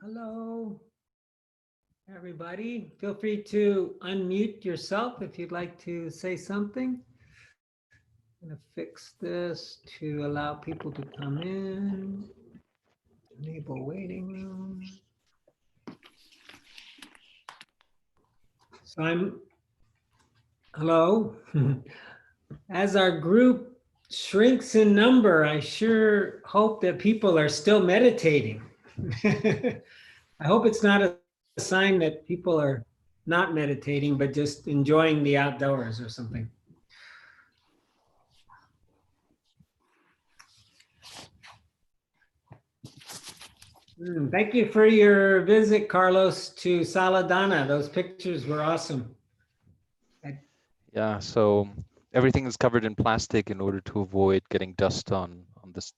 Hello, everybody. Feel free to unmute yourself if you'd like to say something. I'm going to fix this to allow people to come in. Enable waiting room. So hello. As our group shrinks in number, I sure hope that people are still meditating. I hope it's not a sign that people are not meditating, but just enjoying the outdoors or something. Thank you for your visit, Carlos, to Saladana. Those pictures were awesome. Yeah, so everything is covered in plastic in order to avoid getting dust on this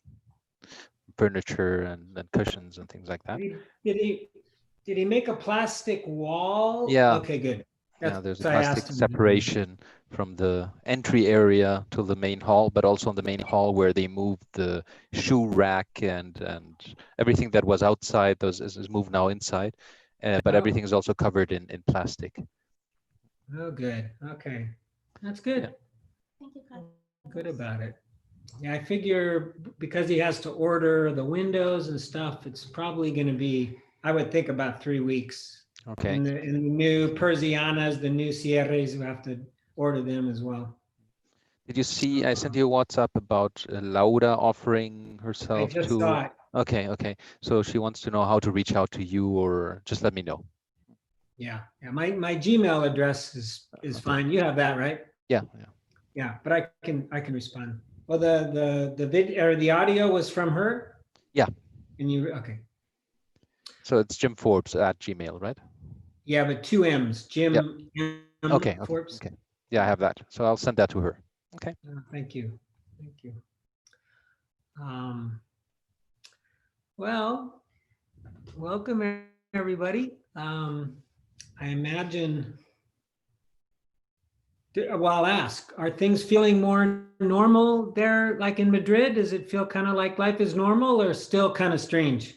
furniture and cushions and things like that. Did he make a plastic wall? Yeah. Okay, good. Yeah, there's a plastic separation from the entry area to the main hall, but also on the main hall where they moved the shoe rack and everything that was outside is moved now inside, but everything is also covered in plastic. Oh, good. Okay, that's good. Yeah. Thank you, Carlos. Good about it. Yeah, I figure because he has to order the windows and stuff, it's probably going to be, I would think, about 3 weeks. Okay. And the new Persianas, the new Cierres, we have to order them as well. Did you see, I sent you a WhatsApp about Laura offering herself I just to... saw it. Okay. So she wants to know how to reach out to you, or just let me know. Yeah. My Gmail address is Okay. fine. You have that, right? Yeah, but I can respond. Well, the video or the audio was from her? Yeah. And you, okay. So it's Jim Forbes at Gmail, right? Yeah, but 2 M's, Jim. Yep. M. Okay. Forbes. Okay. Yeah, I have that. So I'll send that to her. Okay. Thank you. Well, welcome everybody. I imagine, well, I'll ask, are things feeling more normal there, like in Madrid? Does it feel kind of like life is normal or still kind of strange?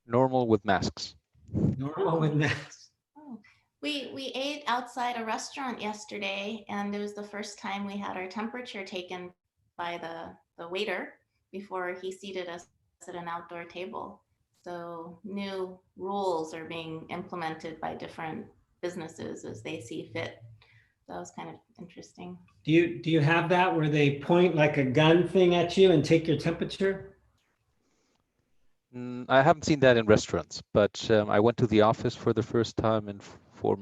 Normal with masks. Normal with masks. Oh, we ate outside a restaurant yesterday, and it was the first time we had our temperature taken by the waiter before he seated us at an outdoor table. So new rules are being implemented by different businesses as they see fit. That was kind of interesting. Do you have that where they point like a gun thing at you and take your temperature? I haven't seen that in restaurants, but I went to the office for the first time in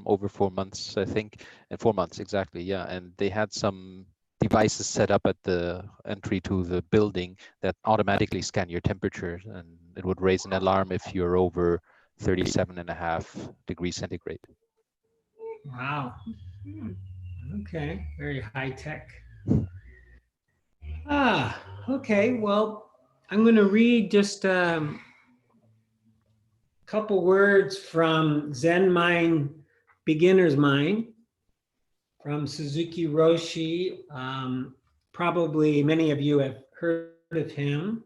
over 4 months, I think, in 4 months exactly. Yeah, and they had some devices set up at the entry to the building that automatically scan your temperature, and it would raise an alarm if you're over 37.5 degrees centigrade. Wow. Okay, very high tech. Okay. Well, I'm going to read just a couple words from Zen Mind, Beginner's Mind, from Suzuki Roshi. Probably many of you have heard of him.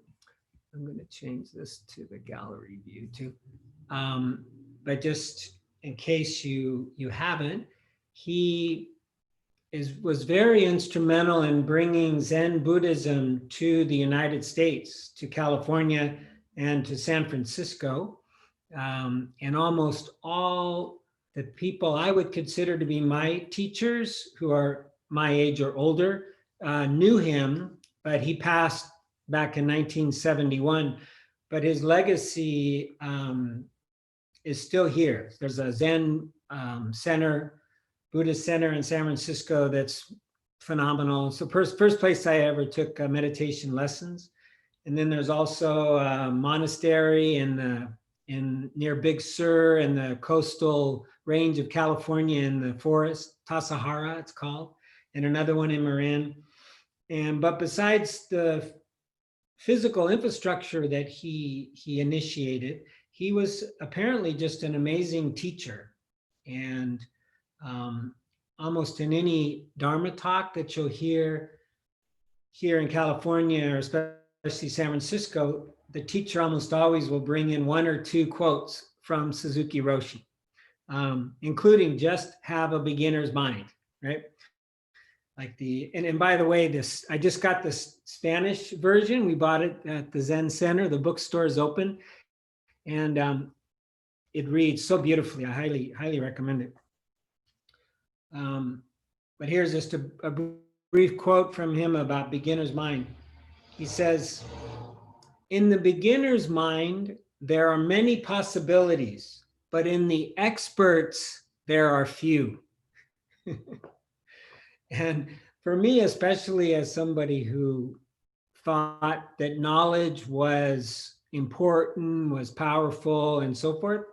I'm going to change this to the gallery view too. But just in case you haven't, he was very instrumental in bringing Zen Buddhism to the United States, to California, and to San Francisco. And almost all the people I would consider to be my teachers, who are my age or older, knew him, but he passed back in 1971. But his legacy is still here. There's a Zen center, Buddhist center in San Francisco that's phenomenal. So first place I ever took meditation lessons. And then there's also a monastery in near Big Sur in the coastal range of California in the forest, Tasahara it's called, and another one in Marin. But besides the physical infrastructure that he initiated, he was apparently just an amazing teacher. And almost in any Dharma talk that you'll hear here in California, or especially San Francisco, the teacher almost always will bring in one or two quotes from Suzuki Roshi, including just have a beginner's mind, right? Like and by the way, I just got this Spanish version. We bought it at the Zen Center. The bookstore is open, and it reads so beautifully. I highly recommend it. But here's just a brief quote from him about beginner's mind. He says, "In the beginner's mind, there are many possibilities, but in the experts, there are few." And for me, especially as somebody who thought that knowledge was important, was powerful, and so forth,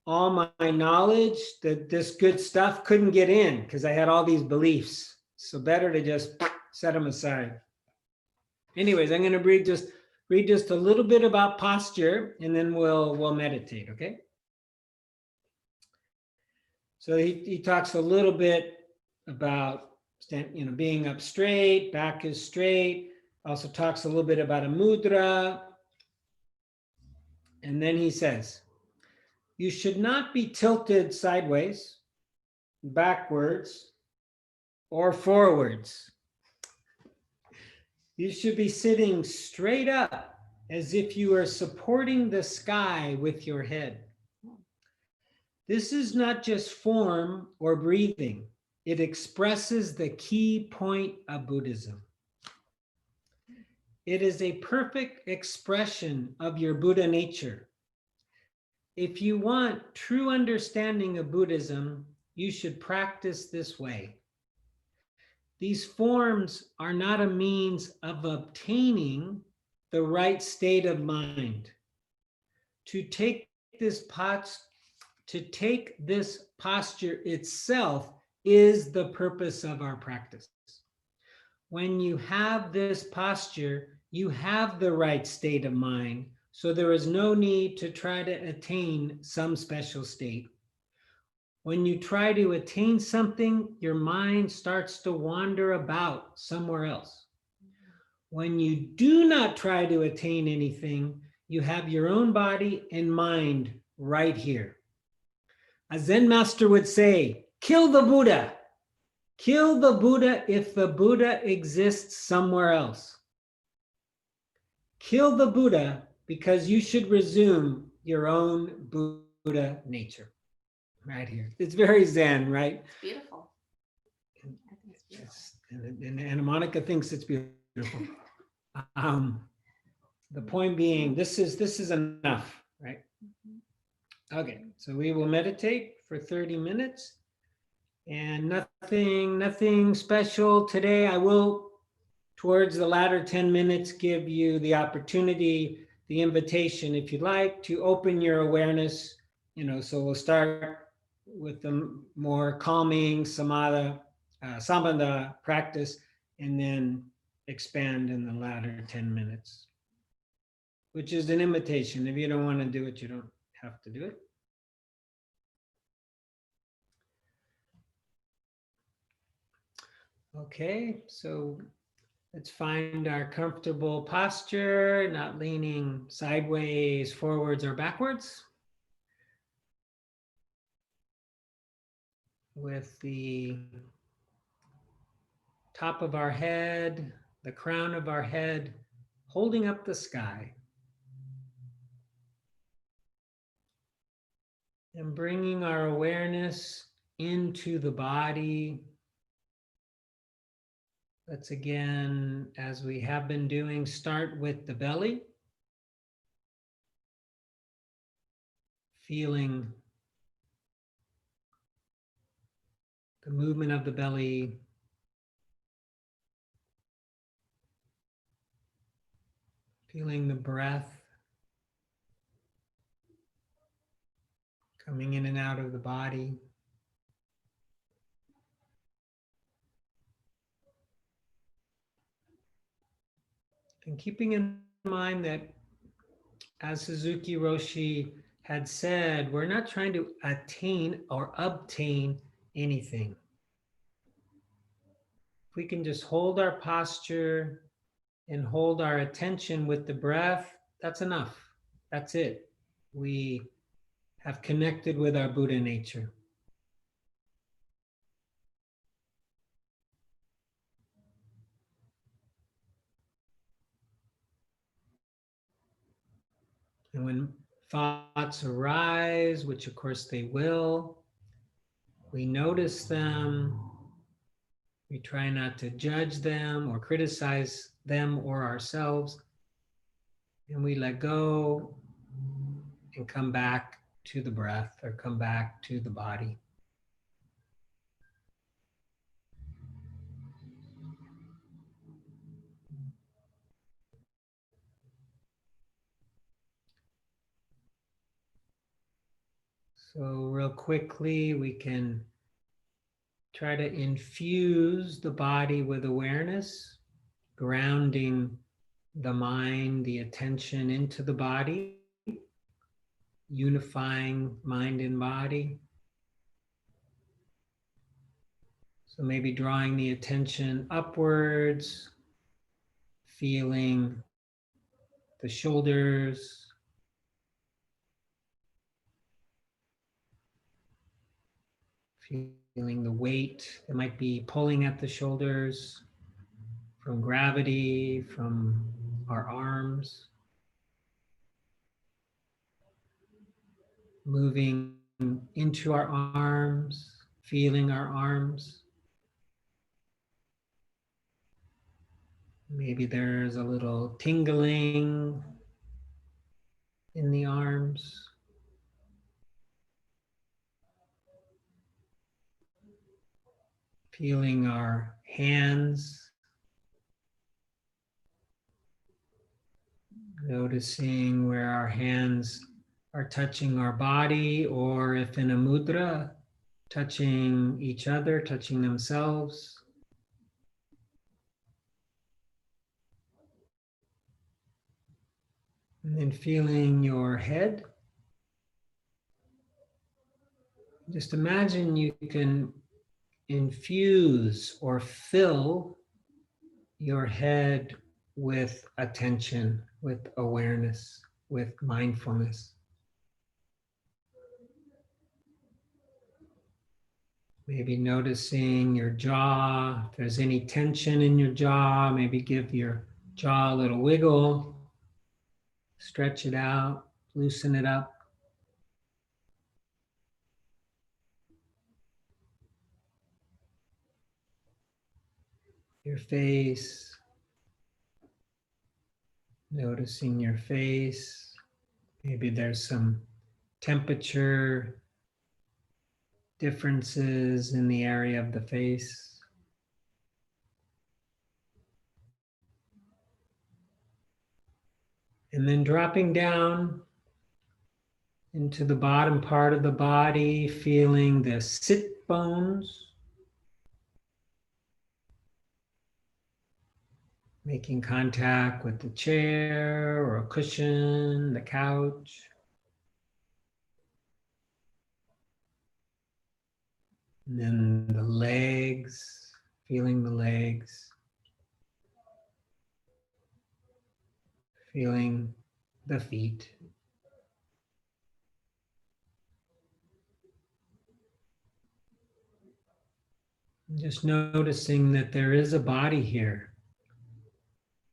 all my knowledge that this good stuff couldn't get in because I had all these beliefs. So better to just set them aside. Anyways, I'm going to read just a little bit about posture, and then we'll meditate, okay? So he talks a little bit about being up straight, back is straight. Also talks a little bit about a mudra. And then he says, you should not be tilted sideways, backwards, or forwards. You should be sitting straight up as if you are supporting the sky with your head. This is not just form or breathing. It expresses the key point of Buddhism. It is a perfect expression of your Buddha nature. If you want true understanding of Buddhism, you should practice this way. These forms are not a means of obtaining the right state of mind. To take this posture itself is the purpose of our practice. When you have this posture, you have the right state of mind, so there is no need to try to attain some special state. When you try to attain something, your mind starts to wander about somewhere else. When you do not try to attain anything, you have your own body and mind right here. A Zen master would say, kill the Buddha. Kill the Buddha if the Buddha exists somewhere else. Kill the Buddha because you should resume your own Buddha nature. Right here. It's very Zen, right? It's beautiful. I think it's beautiful. And Monica thinks it's beautiful. The point being, this is enough, right? Okay, so we will meditate for 30 minutes and nothing special today. I will, towards the latter 10 minutes, give you the opportunity, the invitation, if you'd like, to open your awareness. So we'll start with the more calming samatha, sambandha practice, and then expand in the latter 10 minutes, which is an invitation. If you don't want to do it, you don't have to do it. Okay, so let's find our comfortable posture, not leaning sideways, forwards, or backwards. With the top of our head, the crown of our head, holding up the sky. And bringing our awareness into the body. Let's again, as we have been doing, start with the belly. Feeling the movement of the belly. Feeling the breath coming in and out of the body. And keeping in mind that, as Suzuki Roshi had said, we're not trying to attain or obtain anything. If we can just hold our posture and hold our attention with the breath, that's enough. That's it. We have connected with our Buddha nature. And when thoughts arise, which of course they will, we notice them. We try not to judge them or criticize them or ourselves. And we let go and come back to the breath or come back to the body. So real quickly, we can try to infuse the body with awareness, grounding the mind, the attention into the body, unifying mind and body. So maybe drawing the attention upwards, feeling the shoulders, feeling the weight that might be pulling at the shoulders from gravity, from our arms, moving into our arms, feeling our arms. Maybe there's a little tingling in the arms. Feeling our hands, noticing where our hands are touching our body, or if in a mudra, touching each other, touching themselves. And then feeling your head. Just imagine you can infuse or fill your head with attention, with awareness, with mindfulness. Maybe noticing your jaw. If there's any tension in your jaw, maybe give your jaw a little wiggle. Stretch it out, loosen it up. Your face, noticing your face. Maybe there's some temperature differences in the area of the face. And then dropping down into the bottom part of the body, feeling the sit bones, making contact with the chair or a cushion, the couch. And then the legs, feeling the legs, feeling the feet. Just noticing that there is a body here.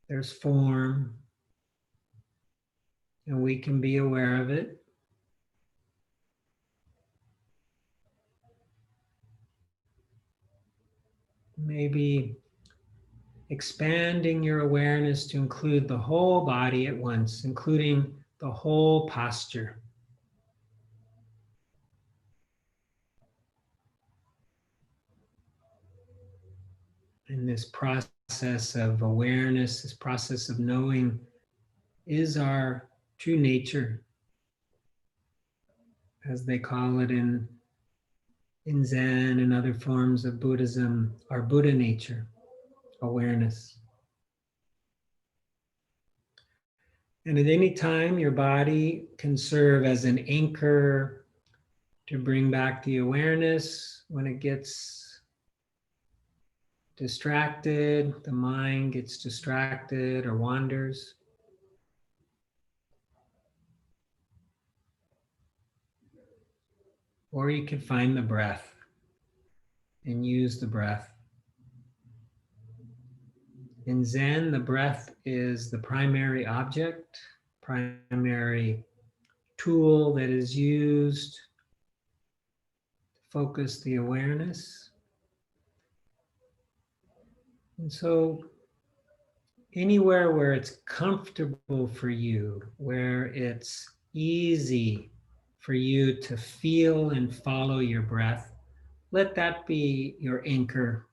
There's form, and we can be aware of it. Maybe expanding your awareness to include the whole body at once, including the whole posture. And this process of awareness, this process of knowing, is our true nature, as they call it in Zen and other forms of Buddhism, our Buddha nature, awareness. And at any time, your body can serve as an anchor to bring back the awareness when it gets distracted, the mind gets distracted or wanders. Or you can find the breath and use the breath. In Zen, the breath is the primary object, primary tool that is used to focus the awareness. And so anywhere where it's comfortable for you, where it's easy for you to feel and follow your breath, let that be your anchor,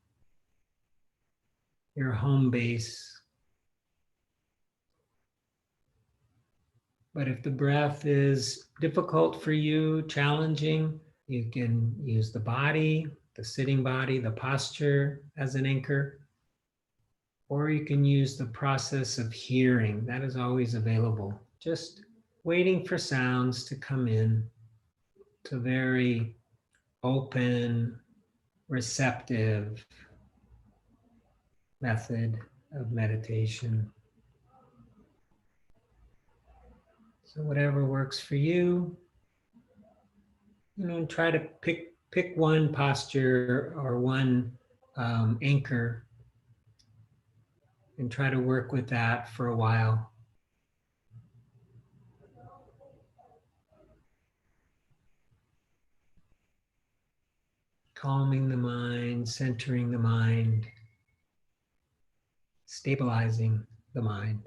your home base. But if the breath is difficult for you, challenging, you can use the body, the sitting body, the posture as an anchor. Or you can use the process of hearing. That is always available. Just waiting for sounds to come in to very open, receptive method of meditation. So whatever works for you, and try to pick one posture or one anchor and try to work with that for a while. Calming the mind, centering the mind, stabilizing the mind.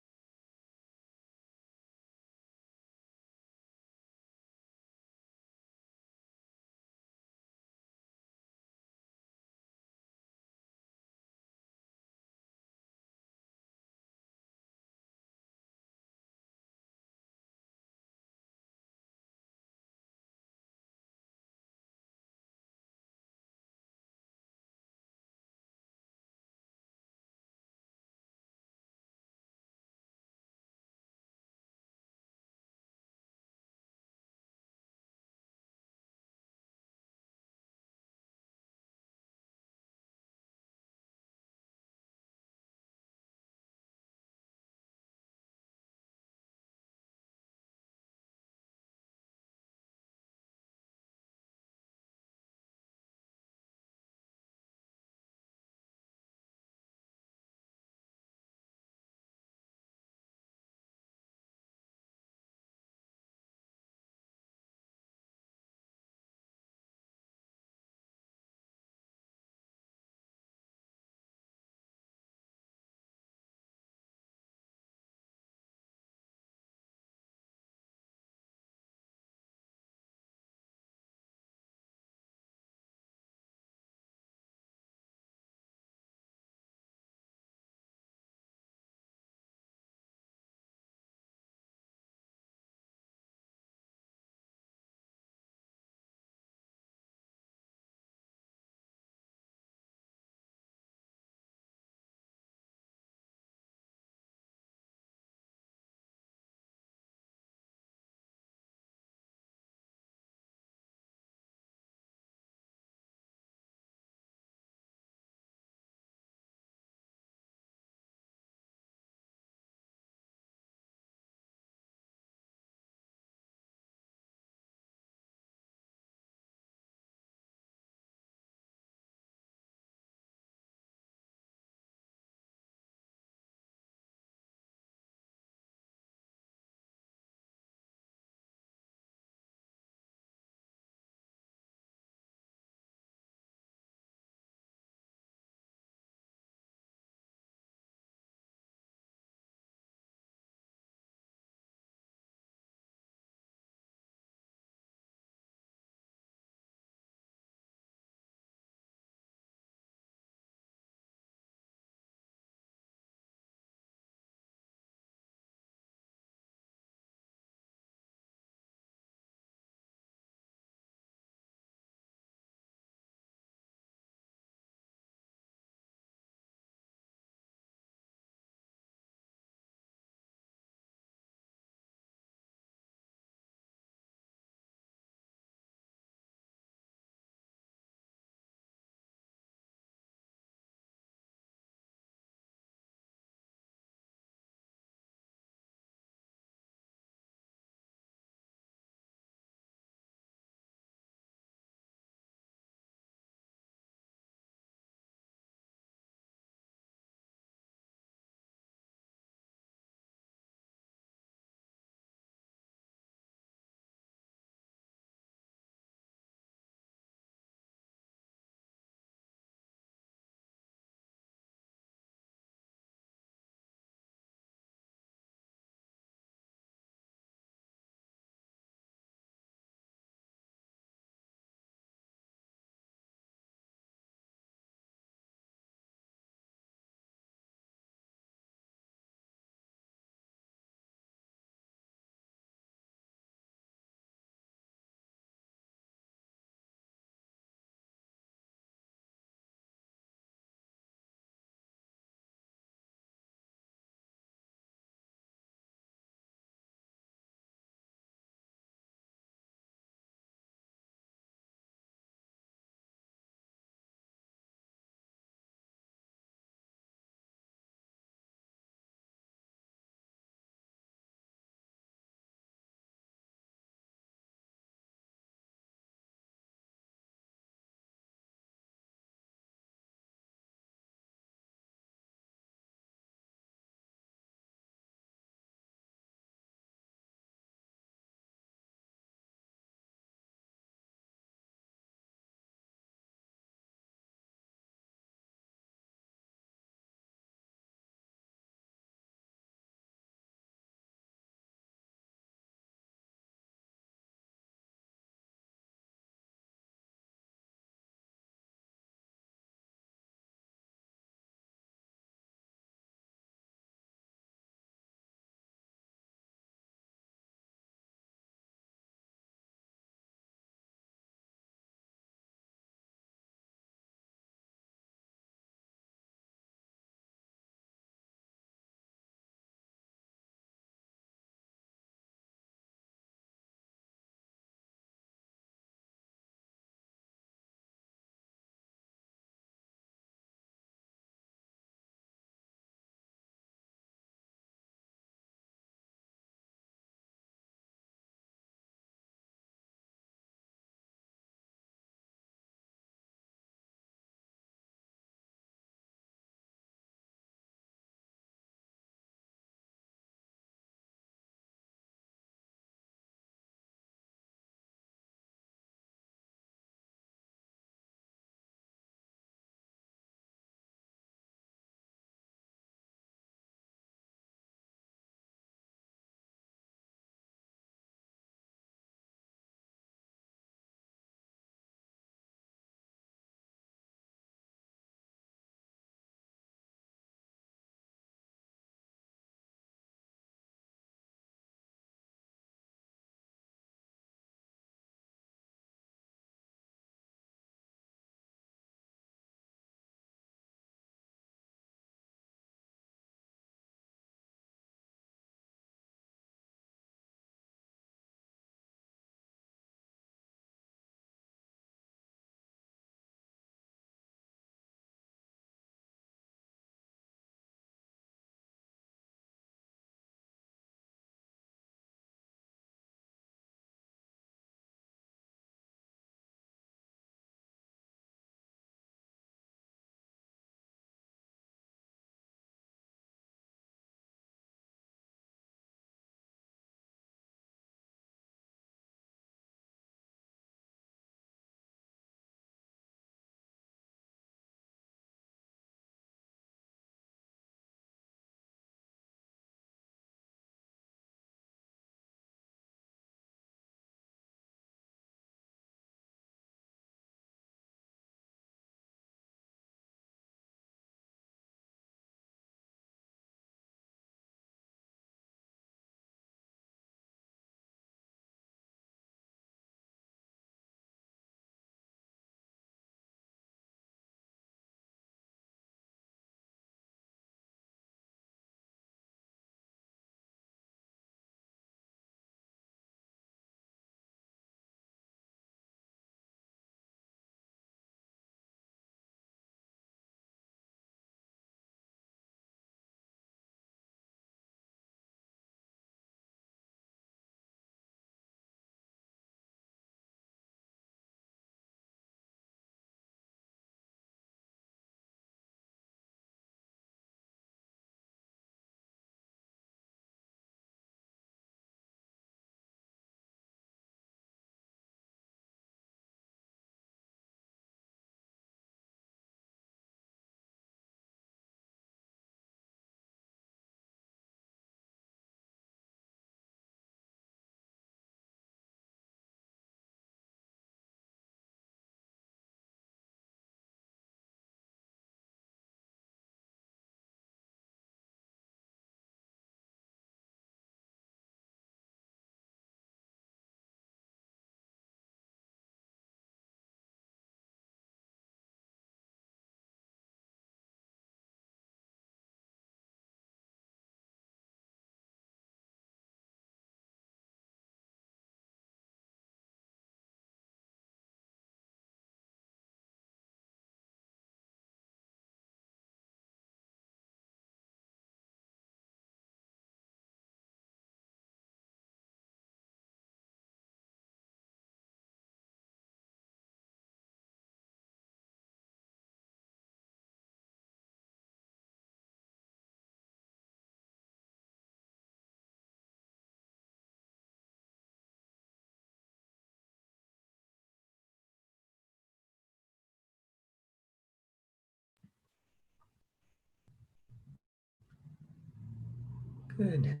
Good.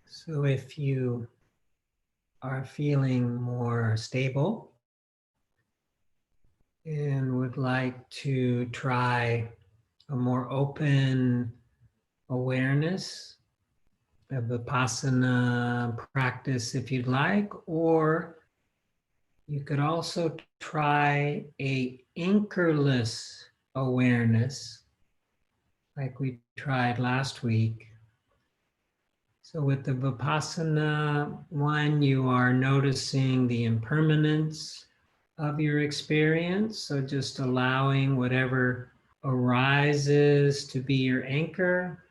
So if you are feeling more stable and would like to try a more open awareness, a Vipassana practice if you'd like, or you could also try a anchorless awareness like we tried last week. So with the Vipassana one, you are noticing the impermanence of your experience. So just allowing whatever arises to be your anchor.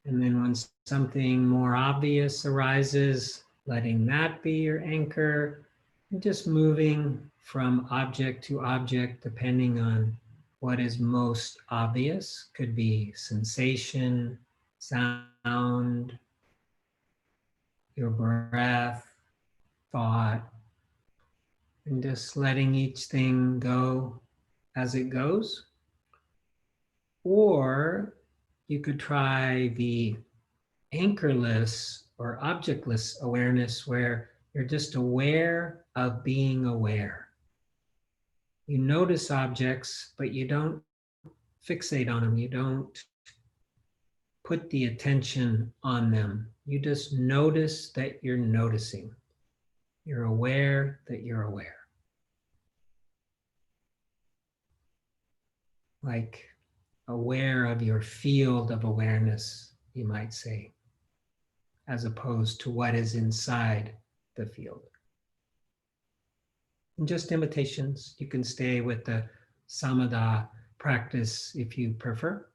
And then when something more obvious arises, letting that be your anchor. And just moving from object to object depending on what is most obvious. Could be sensation, sound, your breath, thought, and just letting each thing go as it goes. Or you could try the anchorless or objectless awareness where you're just aware of being aware. You notice objects, but you don't fixate on them. You don't put the attention on them. You just notice that you're noticing. You're aware that you're aware. Like aware of your field of awareness, you might say, as opposed to what is inside the field. And just imitations. You can stay with the samatha practice if you prefer.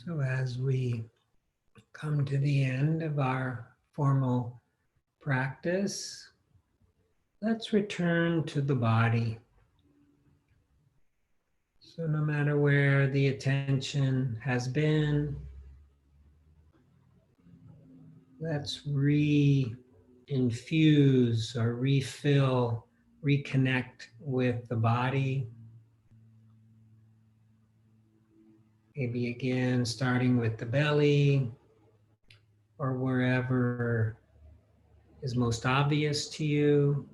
So as we come to the end of our formal practice, let's return to the body. So no matter where the attention has been, let's re-infuse or refill, reconnect with the body. Maybe again, starting with the belly or wherever is most obvious to you.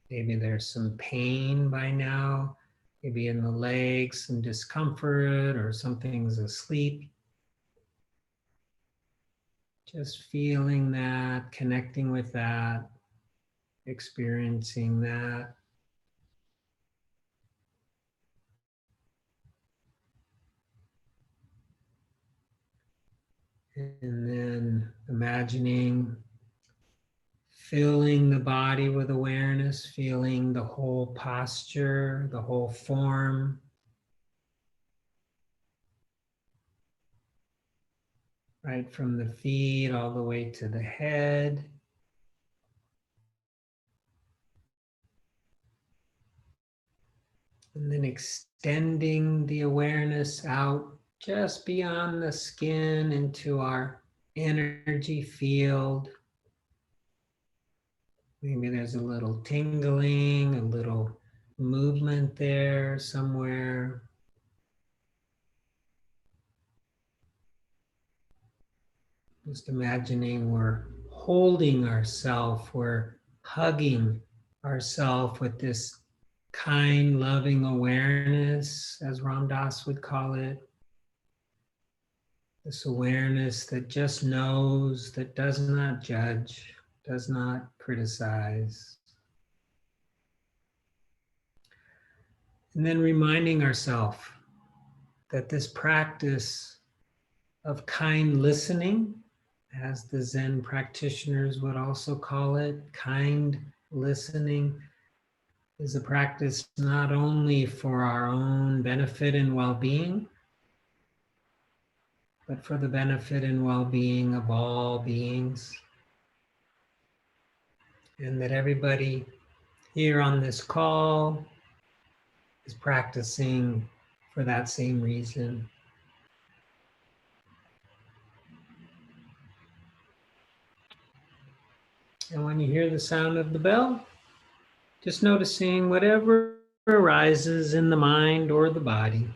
Maybe there's some pain by now, maybe in the legs, some discomfort, or something's asleep. Just feeling that, connecting with that, experiencing that. And then imagining filling the body with awareness, feeling the whole posture, the whole form. Right from the feet all the way to the head. And then extending the awareness out just beyond the skin into our energy field. Maybe there's a little tingling, a little movement there somewhere. Just imagining we're holding ourselves, we're hugging ourselves with this kind, loving awareness, as Ram Dass would call it. This awareness that just knows, that does not judge, does not criticize. And then reminding ourselves that this practice of kind listening, as the Zen practitioners would also call it, kind listening, is a practice not only for our own benefit and well-being, but for the benefit and well-being of all beings. And that everybody here on this call is practicing for that same reason. And when you hear the sound of the bell, just noticing whatever arises in the mind or the body.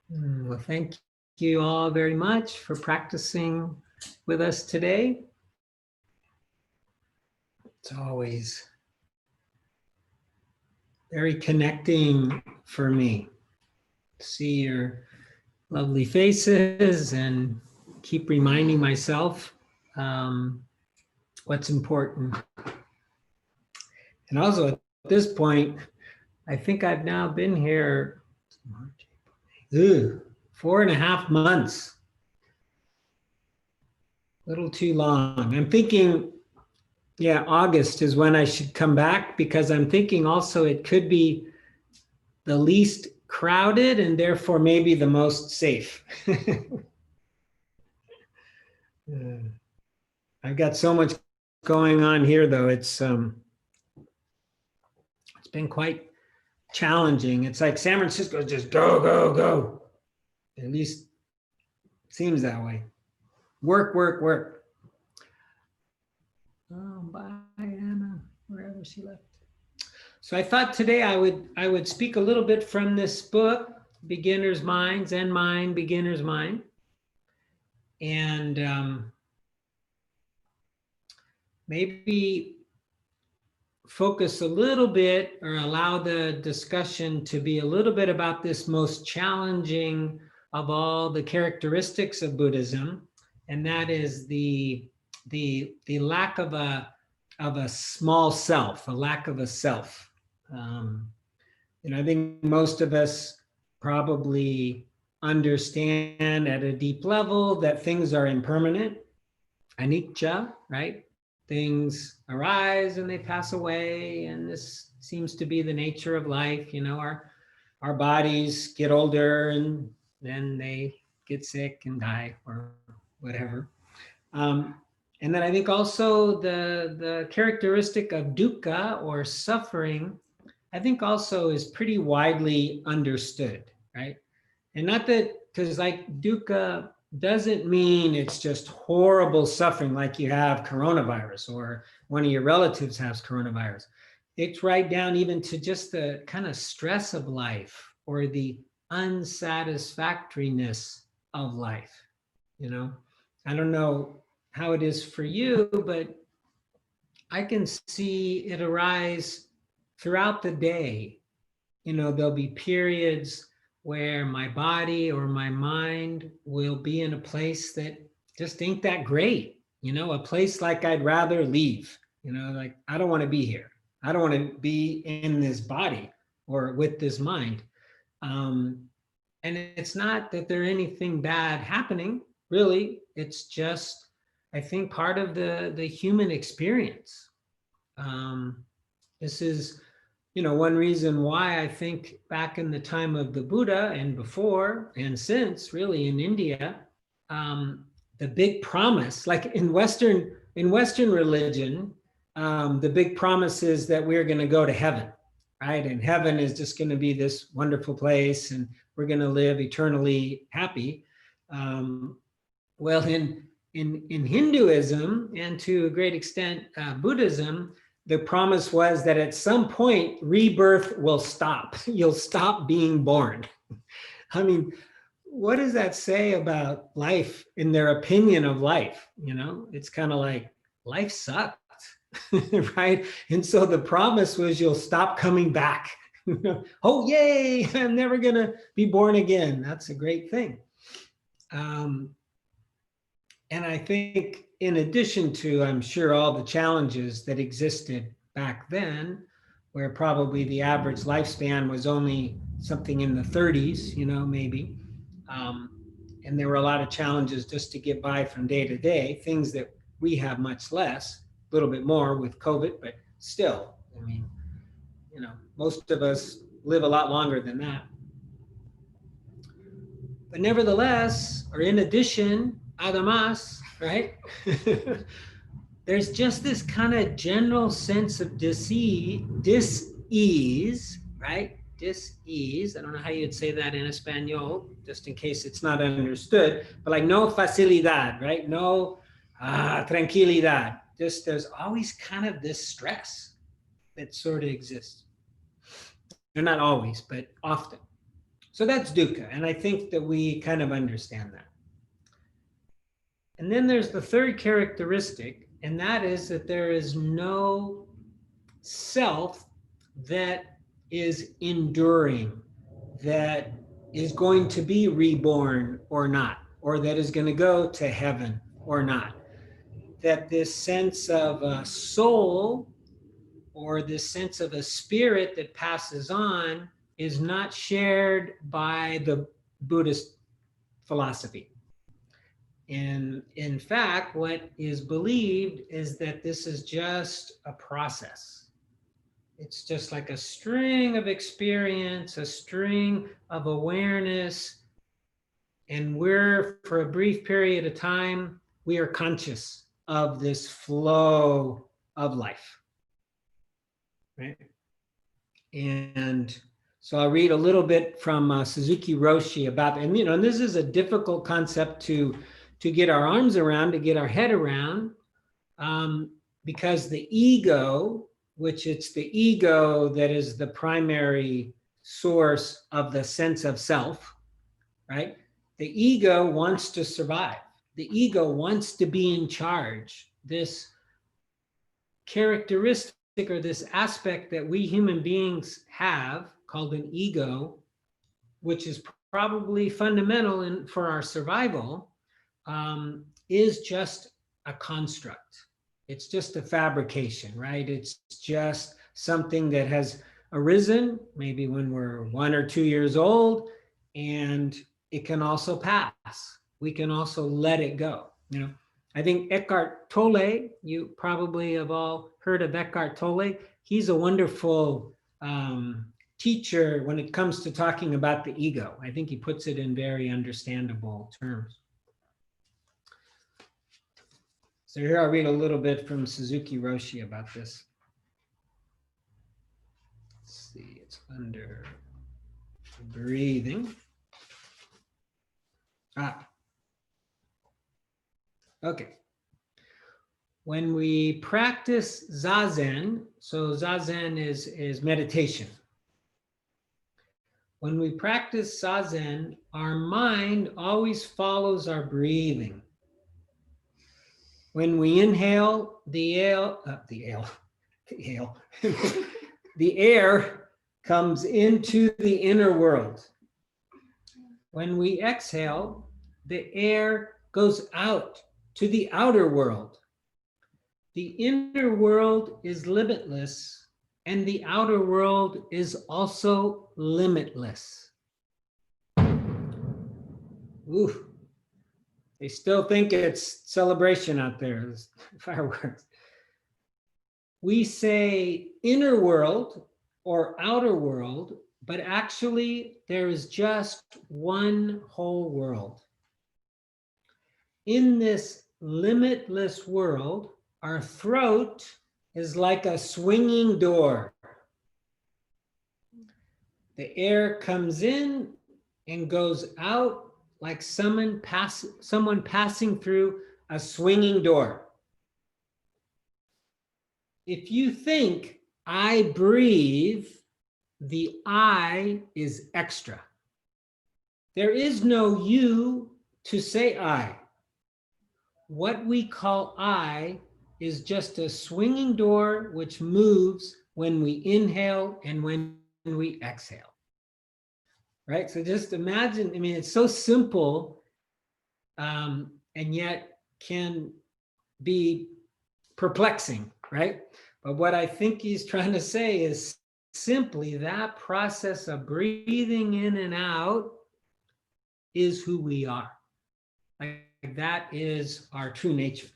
Well, thank you all very much for practicing with us today. It's always very connecting for me to see your lovely faces and keep reminding myself what's important. And also at this point, I think I've now been here 4.5 months. A little too long. I'm thinking, yeah, August is when I should come back, because I'm thinking also it could be the least crowded and therefore maybe the most safe. I've got so much going on here though. It's been quite challenging. It's like San Francisco is just go, go, go. At least seems that way. Work, work, work. Oh, bye, Anna, wherever she left. So I thought today I would speak a little bit from this book, Beginner's Mind, Zen Mind, Beginner's Mind. And maybe focus a little bit or allow the discussion to be a little bit about this most challenging of all the characteristics of Buddhism, and that is the lack of a small self, a lack of a self. I think most of us probably understand at a deep level that things are impermanent, anicca, right? Things arise and they pass away, and this seems to be the nature of life. Our bodies get older and then they get sick and die or whatever. And then I think also the characteristic of dukkha or suffering, I think also is pretty widely understood, right? And not that, because like dukkha doesn't mean it's just horrible suffering like you have coronavirus or one of your relatives has coronavirus. It's right down even to just the kind of stress of life or the unsatisfactoriness of life. I don't know how it is for you, but I can see it arise throughout the day. There'll be periods where my body or my mind will be in a place that just ain't that great, a place like I'd rather leave, like I don't want to be here. I don't want to be in this body or with this mind. And it's not that there's anything bad happening, really. It's just, I think, part of the human experience. This is one reason why I think back in the time of the Buddha and before and since, really, in India, the big promise, like in Western religion, the big promise is that we're going to go to heaven, right? And heaven is just going to be this wonderful place, and we're going to live eternally happy. Well, in Hinduism and to a great extent Buddhism, the promise was that at some point rebirth will stop. You'll stop being born. I mean, what does that say about life in their opinion of life? It's kind of like life sucked, right? And so the promise was you'll stop coming back. Oh, yay, I'm never going to be born again. That's a great thing. And I think in addition to, I'm sure, all the challenges that existed back then, where probably the average lifespan was only something in the 30s, maybe. And there were a lot of challenges just to get by from day to day, things that we have much less, a little bit more with COVID, but still, I mean, most of us live a lot longer than that. But nevertheless, or in addition, además, right? There's just this kind of general sense of dis-ease, right? Dis-ease. I don't know how you'd say that in Espanol, just in case it's not understood, but like no facilidad, right? No tranquilidad. Just there's always kind of this stress that sort of exists. Or not always, but often. So that's dukkha, and I think that we kind of understand that. And then there's the third characteristic, and that is that there is no self that is enduring, that is going to be reborn or not, or that is going to go to heaven or not. That this sense of a soul or this sense of a spirit that passes on is not shared by the Buddhist philosophy. And in fact, what is believed is that this is just a process. It's just like a string of experience, a string of awareness. And we're, for a brief period of time, we are conscious of this flow of life, right? And so I'll read a little bit from Suzuki Roshi about, and and this is a difficult concept to get our arms around, to get our head around, because the ego, which it's the ego that is the primary source of the sense of self, right? The ego wants to survive. The ego wants to be in charge. This characteristic or this aspect that we human beings have called an ego, which is probably fundamental for our survival, is just a construct. It's just a fabrication, right? It's just something that has arisen maybe when we're 1 or 2 years old, and it can also pass. We can also let it go. I think Eckhart Tolle, you probably have all heard of Eckhart Tolle. He's a wonderful teacher when it comes to talking about the ego. I think he puts it in very understandable terms. So here I'll read a little bit from Suzuki Roshi about this. Let's see, it's under breathing. Okay. When we practice Zazen, so Zazen is meditation. When we practice Zazen, our mind always follows our breathing. When we inhale, the air comes into the inner world. When we exhale, the air goes out to the outer world. The inner world is limitless, and the outer world is also limitless. Ooh. They still think it's celebration out there, fireworks. We say inner world or outer world, but actually there is just one whole world. In this limitless world, our throat is like a swinging door. The air comes in and goes out like someone passing through a swinging door. If you think I breathe, the I is extra. There is no you to say I. What we call I is just a swinging door which moves when we inhale and when we exhale. Right? So just imagine, it's so simple, and yet can be perplexing, right? But what I think he's trying to say is simply that process of breathing in and out is who we are. Like that is our true nature.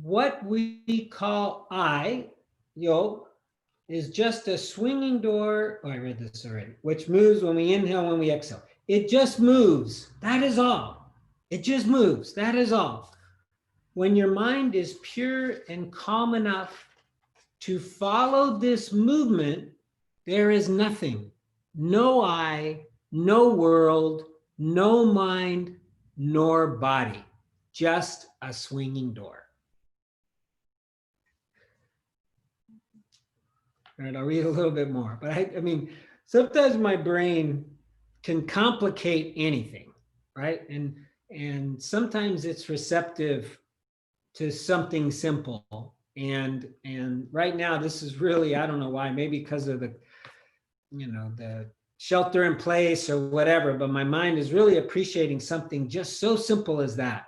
What we call I, is just a swinging door. I read this already, which moves when we inhale, when we exhale. It just moves. That is all. It just moves. That is all. When your mind is pure and calm enough to follow this movement, there is nothing. No I, no world, no mind, nor body. Just a swinging door. All right, I'll read a little bit more. But sometimes my brain can complicate anything, right? And sometimes it's receptive to something simple. And right now, this is really, I don't know why, maybe because of the shelter in place or whatever, but my mind is really appreciating something just so simple as that.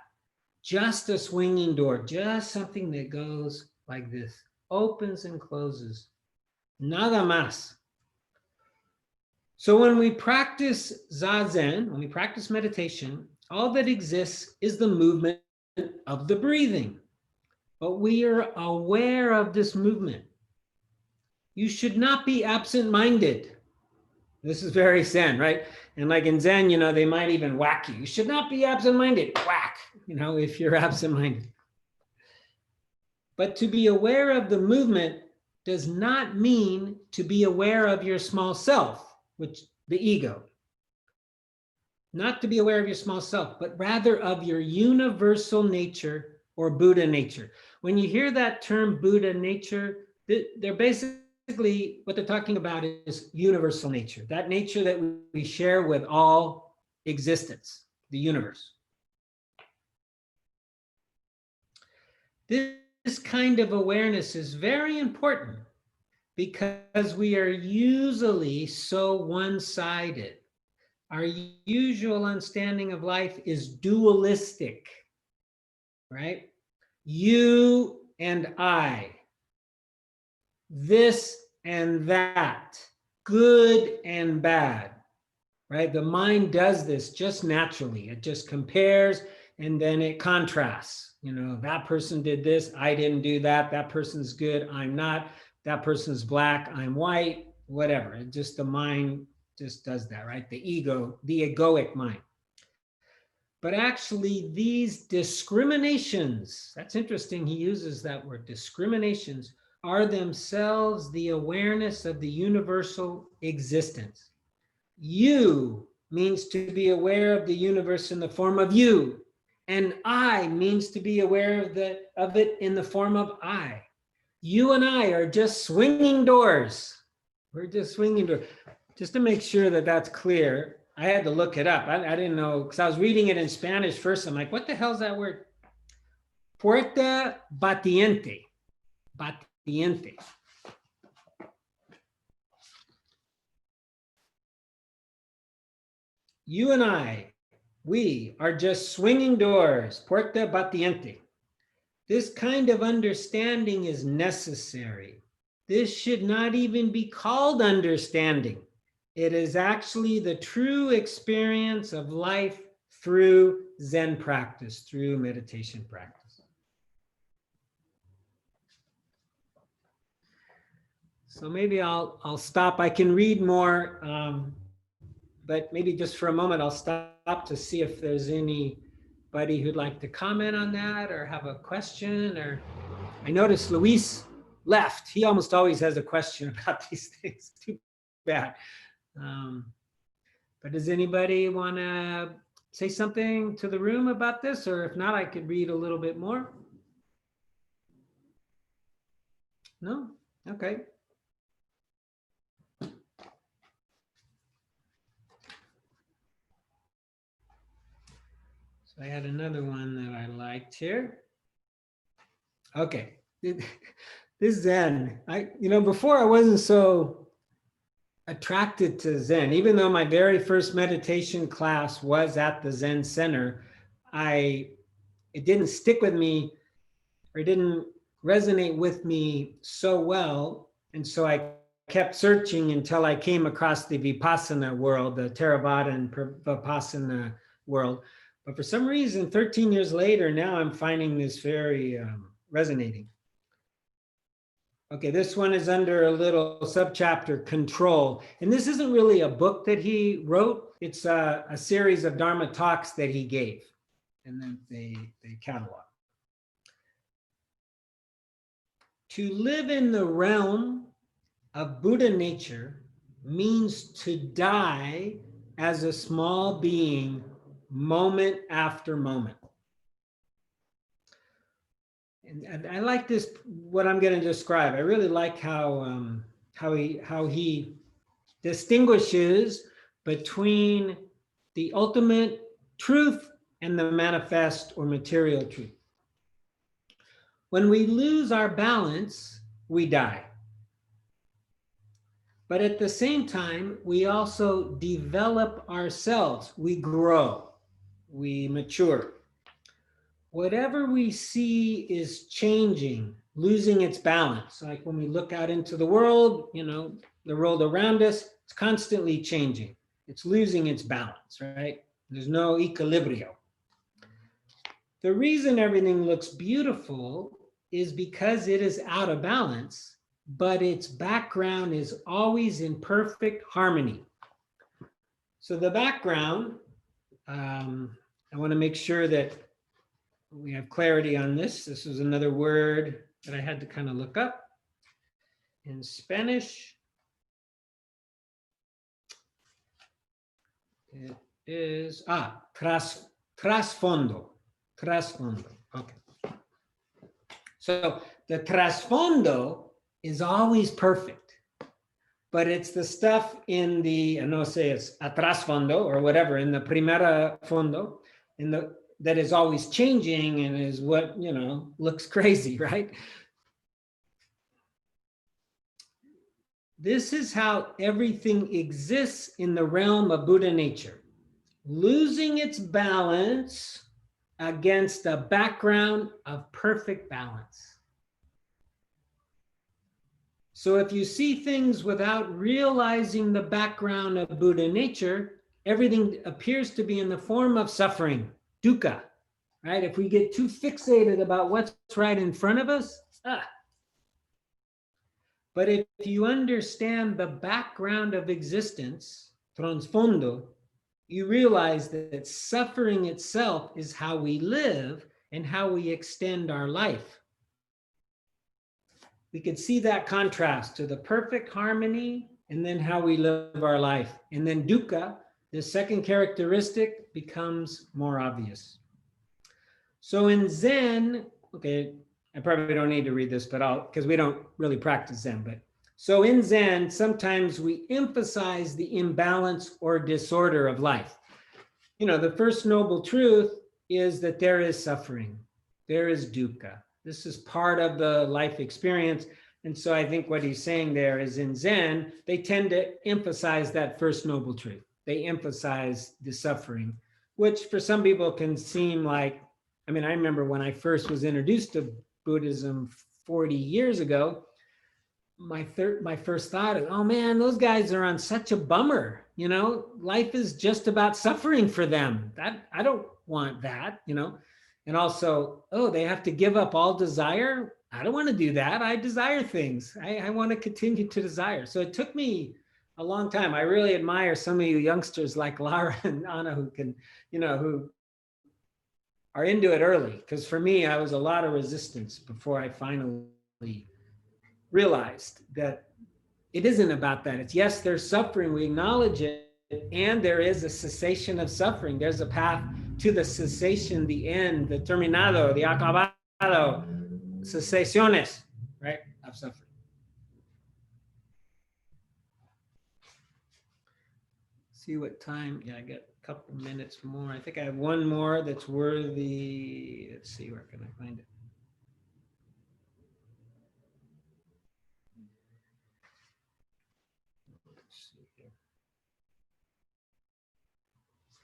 Just a swinging door, just something that goes like this, opens and closes. Nada más. So when we practice Zazen, when we practice meditation, all that exists is the movement of the breathing. But we are aware of this movement. You should not be absent-minded. This is very Zen, right? And like in Zen, they might even whack you. You should not be absent-minded. Whack, if you're absent-minded. But to be aware of the movement does not mean to be aware of your small self, which the ego. Not to be aware of your small self, but rather of your universal nature or Buddha nature. When you hear that term Buddha nature, they're basically, what they're talking about is universal nature, that nature that we share with all existence, the universe. This kind of awareness is very important because we are usually so one-sided. Our usual understanding of life is dualistic, right? You and I, this and that, good and bad, right? The mind does this just naturally. It just compares and then it contrasts. You know, that person did this, I didn't do that. That person's good, I'm not. That person's black, I'm white, whatever. It just, the mind just does that, right? The ego, the egoic mind. But actually, these discriminations, that's interesting, he uses that word, discriminations, are themselves the awareness of the universal existence. You means to be aware of the universe in the form of you, and I means to be aware of it in the form of I. You and I are just swinging doors. We're just swinging doors. Just to make sure that that's clear, I had to look it up. I didn't know, because I was reading it in Spanish first. I'm like, what the hell's that word? Puerta batiente. Batiente. You and I, we are just swinging doors. Puerta batiente. This kind of understanding is necessary. This should not even be called understanding. It is actually the true experience of life through Zen practice, through meditation practice. So maybe I'll stop. I can read more, but maybe just for a moment, I'll stop to see if there's anybody who'd like to comment on that or have a question. Or I noticed Luis left. He almost always has a question about these things. Too bad. But does anybody want to say something to the room about this? Or if not, I could read a little bit more. No? Okay. So I had another one that I liked here. Okay. This Zen, before I wasn't so attracted to Zen, even though my very first meditation class was at the Zen Center. It didn't stick with me, or didn't resonate with me so well. And so I kept searching until I came across the Vipassana world, the Theravada and Vipassana world. But for some reason, 13 years later, now I'm finding this very resonating. Okay, this one is under a little subchapter, control. And this isn't really a book that he wrote. It's a series of Dharma talks that he gave. And then they catalog. To live in the realm of Buddha nature means to die as a small being moment after moment. And I like this, what I'm going to describe. I really like how he distinguishes between the ultimate truth and the manifest or material truth. When we lose our balance, we die. But at the same time, we also develop ourselves. We grow, we mature. Whatever we see is changing, losing its balance. Like when we look out into the world, the world around us, it's constantly changing. It's losing its balance, right? There's no equilibrium. The reason everything looks beautiful is because it is out of balance, but its background is always in perfect harmony. So the background, I want to make sure that we have clarity on this. This is another word that I had to kind of look up. In Spanish, it is, trasfondo. Trasfondo, okay. So the trasfondo is always perfect, but it's the stuff in the, no sé, it's atrás fondo or whatever, in the primera fondo, that is always changing and is what, looks crazy, right? This is how everything exists in the realm of Buddha nature, losing its balance against a background of perfect balance. So if you see things without realizing the background of Buddha nature, everything appears to be in the form of suffering, dukkha, right? If we get too fixated about what's right in front of us, But if you understand the background of existence, trasfondo, you realize that suffering itself is how we live and how we extend our life. We could see that contrast to the perfect harmony and then how we live our life. And then dukkha, the second characteristic, becomes more obvious. So in Zen, okay, I probably don't need to read this, but because we don't really practice Zen, but so in Zen, sometimes we emphasize the imbalance or disorder of life. The first noble truth is that there is suffering. There is dukkha. This is part of the life experience. And so I think what he's saying there is in Zen, they tend to emphasize that first noble truth. They emphasize the suffering, which for some people can seem like, I remember when I first was introduced to Buddhism 40 years ago, my first thought is, oh man, those guys are on such a bummer. Life is just about suffering for them. I don't want that, And also, they have to give up all desire. I don't want to do that. I desire things. I want to continue to desire. So it took me a long time. I really admire some of you youngsters like Lara and Anna who can, who are into it early. Because for me, I was a lot of resistance before I finally realized that it isn't about that. It's yes, there's suffering, we acknowledge it, and there is a cessation of suffering. There's a path to the cessation, the end, the terminado, the acabado, cesaciones, right, of suffering. See what time, I got a couple minutes more. I think I have one more that's worthy. Let's see, where can I find it?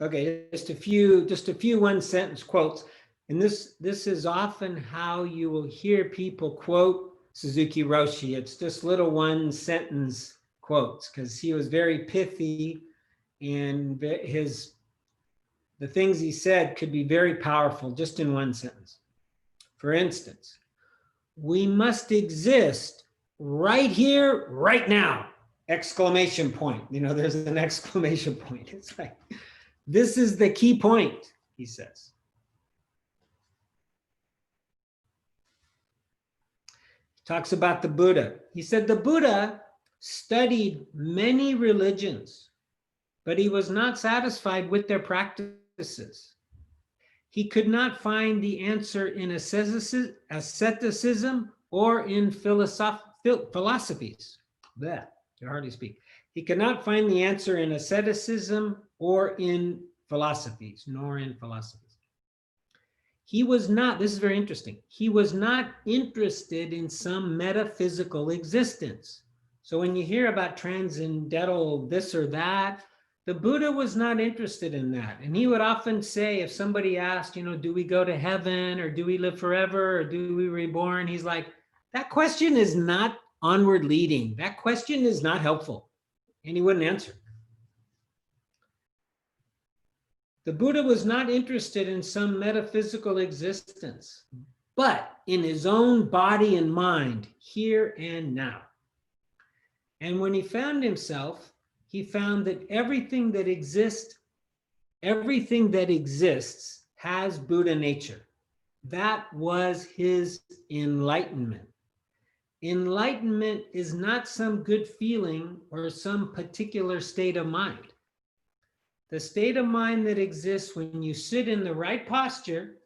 Okay, just a few one sentence quotes. And this is often how you will hear people quote Suzuki Roshi. It's just little one sentence quotes because he was very pithy and the things he said could be very powerful just in one sentence. For instance, we must exist right here, right now, exclamation point. There's an exclamation point. It's like, this is the key point, he says. He talks about the Buddha. He said the Buddha studied many religions, but he was not satisfied with their practices. He could not find the answer in asceticism or in philosophies. Bleh, can hardly speak. He could not find the answer in asceticism or in philosophies, nor in philosophies. He was not, this is very interesting, he was not interested in some metaphysical existence. So when you hear about transcendental this or that, the Buddha was not interested in that. And he would often say, if somebody asked, do we go to heaven or do we live forever or do we reborn? He's like, that question is not onward leading. That question is not helpful. And he wouldn't answer. The Buddha was not interested in some metaphysical existence, but in his own body and mind, here and now. And when he found himself, he found that everything that exists has Buddha nature. That was his enlightenment. Enlightenment is not some good feeling or some particular state of mind. The state of mind that exists when you sit in the right posture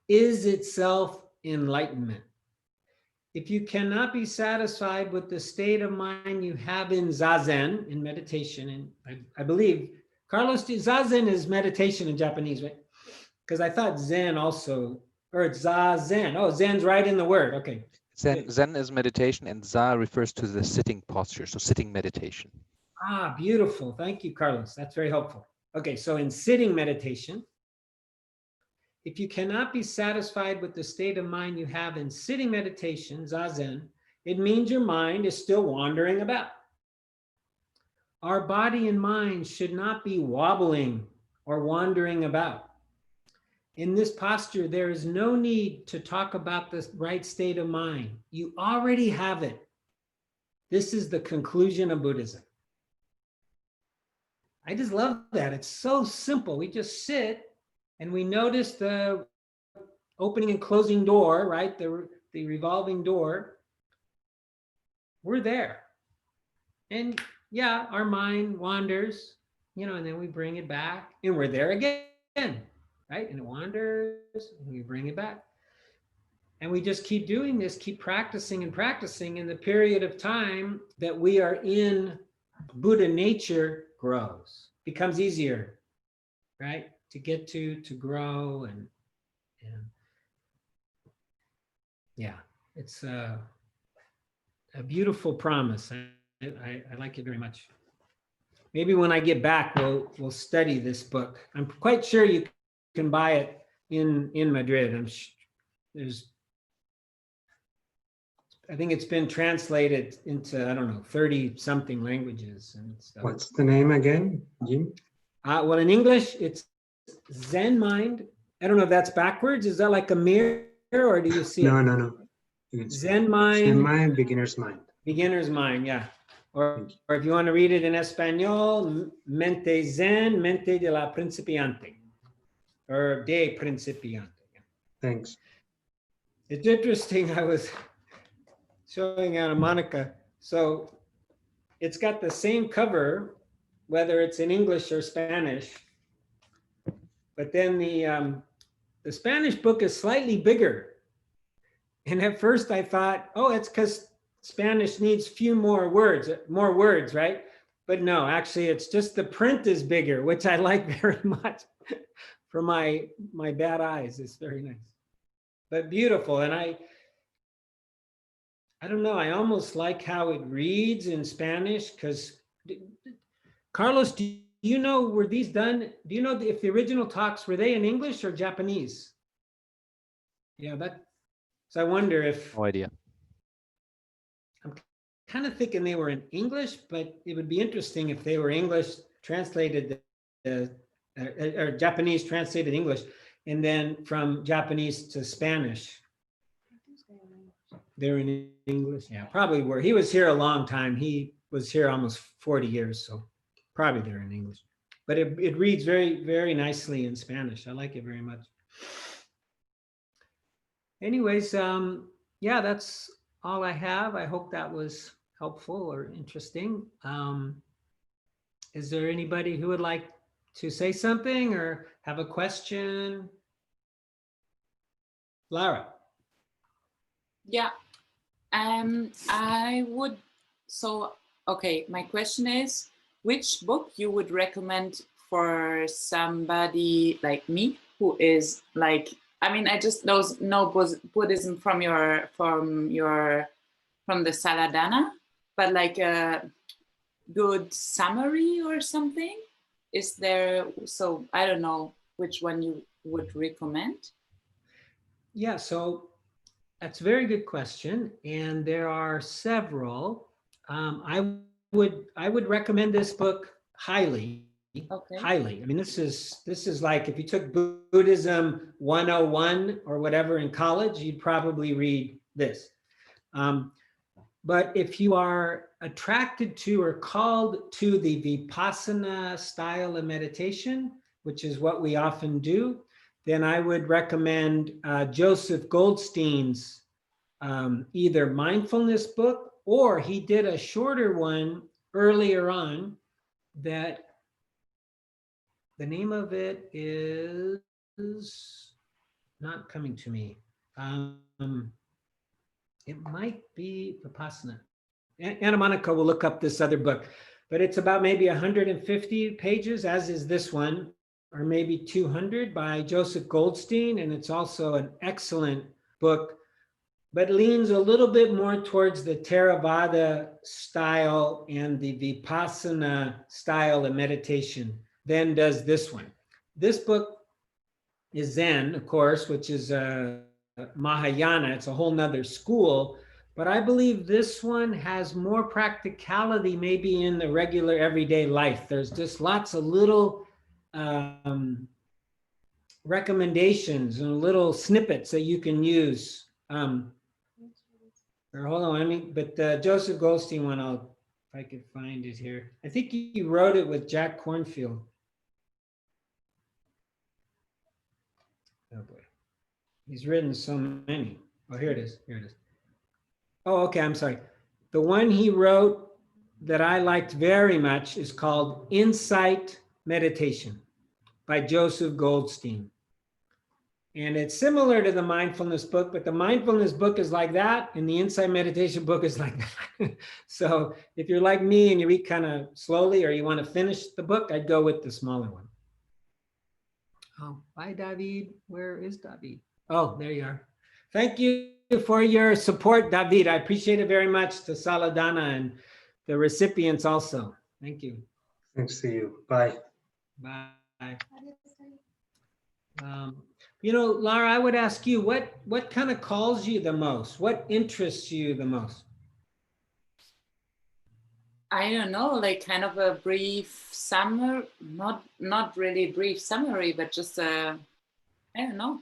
is itself enlightenment. If you cannot be satisfied with the state of mind you have in Zazen, in meditation, and I believe, Carlos, Zazen is meditation in Japanese, right? because I thought Zen also, or it's Zazen. Oh, Zen's right in the word. Okay. Zen is meditation, and Za refers to the sitting posture, so sitting meditation. Ah, beautiful. Thank you, Carlos. That's very helpful. Okay, so in sitting meditation, if you cannot be satisfied with the state of mind you have in sitting meditation, Zazen, it means your mind is still wandering about. Our body and mind should not be wobbling or wandering about. In this posture, there is no need to talk about the right state of mind. You already have it. This is the conclusion of Buddhism. I just love that. It's so simple. We just sit and we notice the opening and closing door, right? The revolving door. We're there. And yeah, our mind wanders, and then we bring it back and we're there again, right? And it wanders and we bring it back. And we just keep doing this, keep practicing and practicing. And the period of time that we are in Buddha nature grows, becomes easier, right? To get to grow and yeah, it's a beautiful promise. I like it very much. Maybe when I get back, we'll study this book. I'm quite sure you can buy it in Madrid. I think it's been translated into, I don't know, 30 something languages and stuff. What's the name again, Jim? Well, in English, it's Zen Mind. I don't know if that's backwards. Is that like a mirror or do you see it? No. Zen Mind. Zen Mind, Beginner's Mind. Beginner's Mind, yeah. Or if you want to read it in Espanol, Mente Zen, Mente de la Principiante. Or de Principiante. Thanks. It's interesting. I was showing Ana Monica. So it's got the same cover, whether it's in English or Spanish. But then the Spanish book is slightly bigger. And at first I thought, oh, it's because Spanish needs more words, right? But no, actually it's just the print is bigger, which I like very much for my bad eyes. It's very nice, but beautiful. And I don't know, I almost like how it reads in Spanish because, Carlos, do you know, were these done? Do you know if the original talks, were they in English or Japanese? Yeah, so I wonder if. No idea. I'm kind of thinking they were in English, but it would be interesting if they were English translated, or Japanese translated English, and then from Japanese to Spanish. They're in English, yeah, probably were. He was here a long time. He was here almost 40 years, so probably they're in English. But it reads very, very nicely in Spanish. I like it very much. Anyways, yeah, that's all I have. I hope that was helpful or interesting. Is there anybody who would like to say something or have a question? Lara. Yeah, I would, okay, my question is, which book you would recommend for somebody like me who is like, I just know Buddhism from the Saladana, but like a good summary or something? Is there, so I don't know which one you would recommend. Yeah, so that's a very good question. And there are several. I would recommend this book highly. Okay. Highly. I mean, this is like if you took Buddhism 101 or whatever in college, you'd probably read this. But if you are attracted to or called to the Vipassana style of meditation, which is what we often do, then I would recommend Joseph Goldstein's either mindfulness book, or he did a shorter one earlier on that the name of it is not coming to me. It might be Vipassana. Ana Monica will look up this other book, but it's about maybe 150 pages, as is this one. or maybe 200 by Joseph Goldstein, and it's also an excellent book, but leans a little bit more towards the Theravada style and the Vipassana style of meditation than does this one. This book is Zen, of course, which is Mahayana. It's a whole nother school, but I believe this one has more practicality maybe in the regular everyday life. There's just lots of little recommendations and little snippets that you can use. Or hold on, but the Joseph Goldstein one, if I could find it here. I think he wrote it with Jack Kornfield. Oh boy. He's written so many. Oh, here it is. Here it is. Oh, okay. I'm sorry. The one he wrote that I liked very much is called Insight Meditation by Joseph Goldstein. And it's similar to the mindfulness book, but the mindfulness book is like that, and the Insight Meditation book is like that. So if you're like me and you read kind of slowly, or you want to finish the book, I'd go with the smaller one. Oh, bye, David. Where is David? Oh, there you are. Thank you for your support, David. I appreciate it very much, to Saladana and the recipients also. Thank you. Thanks to you. Bye. Bye. Lara, I would ask you, what kind of calls you the most? What interests you the most? I don't know, like kind of a brief summary, not really brief summary, but just I don't know.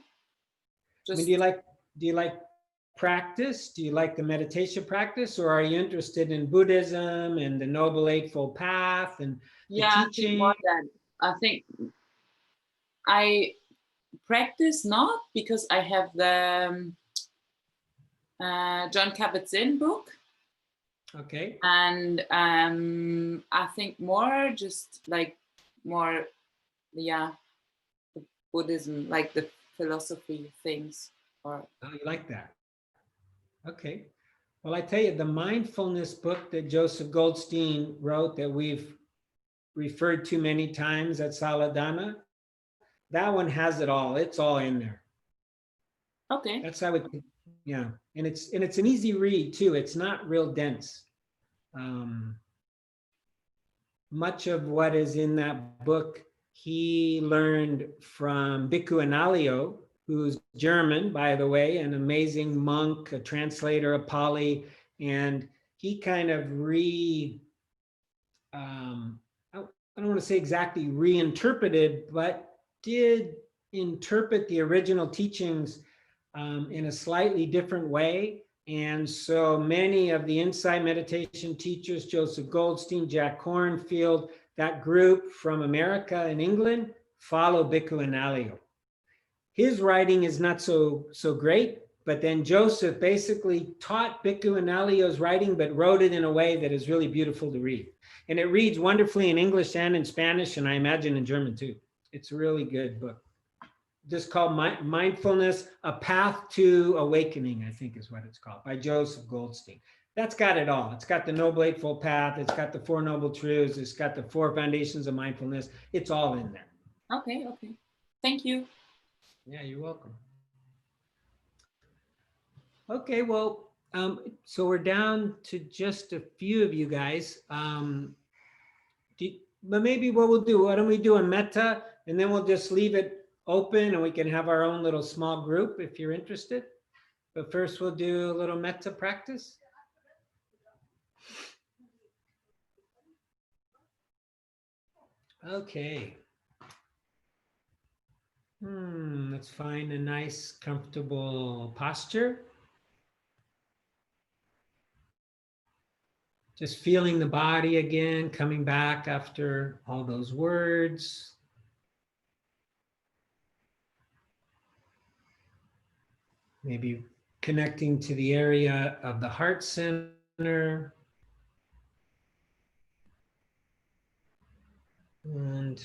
Just, do you like practice? Do you like the meditation practice, or are you interested in Buddhism and the Noble Eightfold Path and the teaching? I think I practice not, because I have the John Kabat-Zinn book. Okay. And I think more Buddhism, like the philosophy things. Oh, you like that? Okay. Well, I tell you, the mindfulness book that Joseph Goldstein wrote, that we've referred to many times at Saladana, that one has it all. It's all in there. Okay. That's how it, yeah. And it's an easy read too. It's not real dense. Much of what is in that book, he learned from Bhikkhu Analayo, who's German, by the way, an amazing monk, a translator of Pali, and he kind of I don't want to say exactly reinterpreted, but did interpret the original teachings in a slightly different way. And so many of the Insight Meditation teachers, Joseph Goldstein, Jack Kornfield, that group from America and England, follow Bhikkhu Analayo. His writing is not so great, but then Joseph basically taught Bhikkhu Analayo's writing, but wrote it in a way that is really beautiful to read. And it reads wonderfully in English and in Spanish, and I imagine in German too. It's a really good book. Just called Mindfulness, A Path to Awakening, I think is what it's called, by Joseph Goldstein. That's got it all. It's got the Noble Eightfold Path. It's got the Four Noble Truths. It's got the Four Foundations of Mindfulness. It's all in there. Okay. Thank you. Yeah, you're welcome. Okay, well, so we're down to just a few of you guys. But maybe what we'll do, why don't we do a metta, and then we'll just leave it open and we can have our own little small group if you're interested. But first we'll do a little metta practice. Okay. Let's find a nice, comfortable posture. Just feeling the body again, coming back after all those words. Maybe connecting to the area of the heart center. And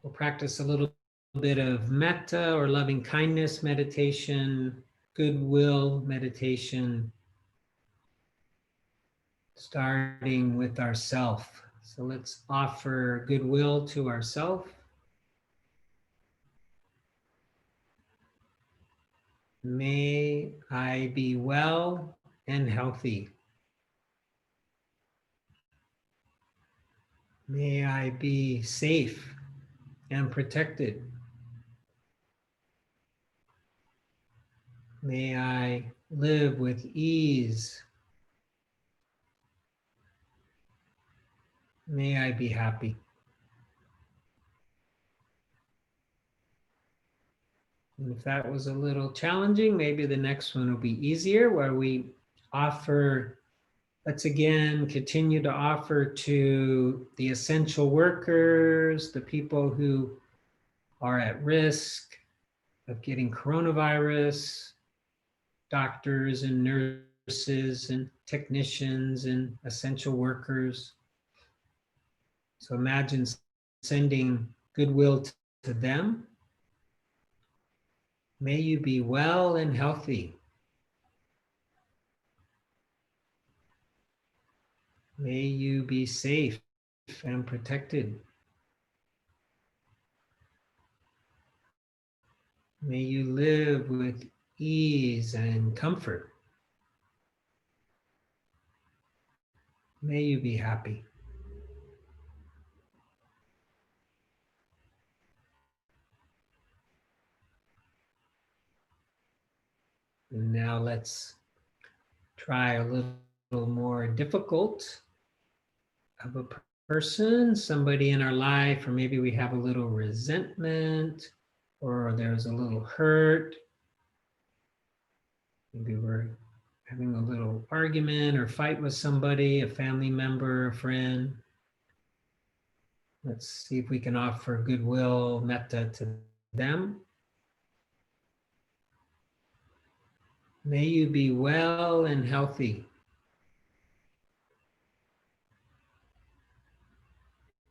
we'll practice a little bit of metta or loving kindness meditation, goodwill meditation, starting with ourself. So let's offer goodwill to ourself. May I be well and healthy. May I be safe and protected. May I live with ease. May I be happy. And if that was a little challenging, maybe the next one will be easier, where we offer, let's again continue to offer to the essential workers, the people who are at risk of getting coronavirus, doctors and nurses and technicians and essential workers. So imagine sending goodwill to them. May you be well and healthy. May you be safe and protected. May you live with ease and comfort. May you be happy. And now let's try a little more difficult of a person, somebody in our life, or maybe we have a little resentment, or there's a little hurt. Maybe we're having a little argument or fight with somebody, a family member, a friend. Let's see if we can offer goodwill, metta to them. May you be well and healthy.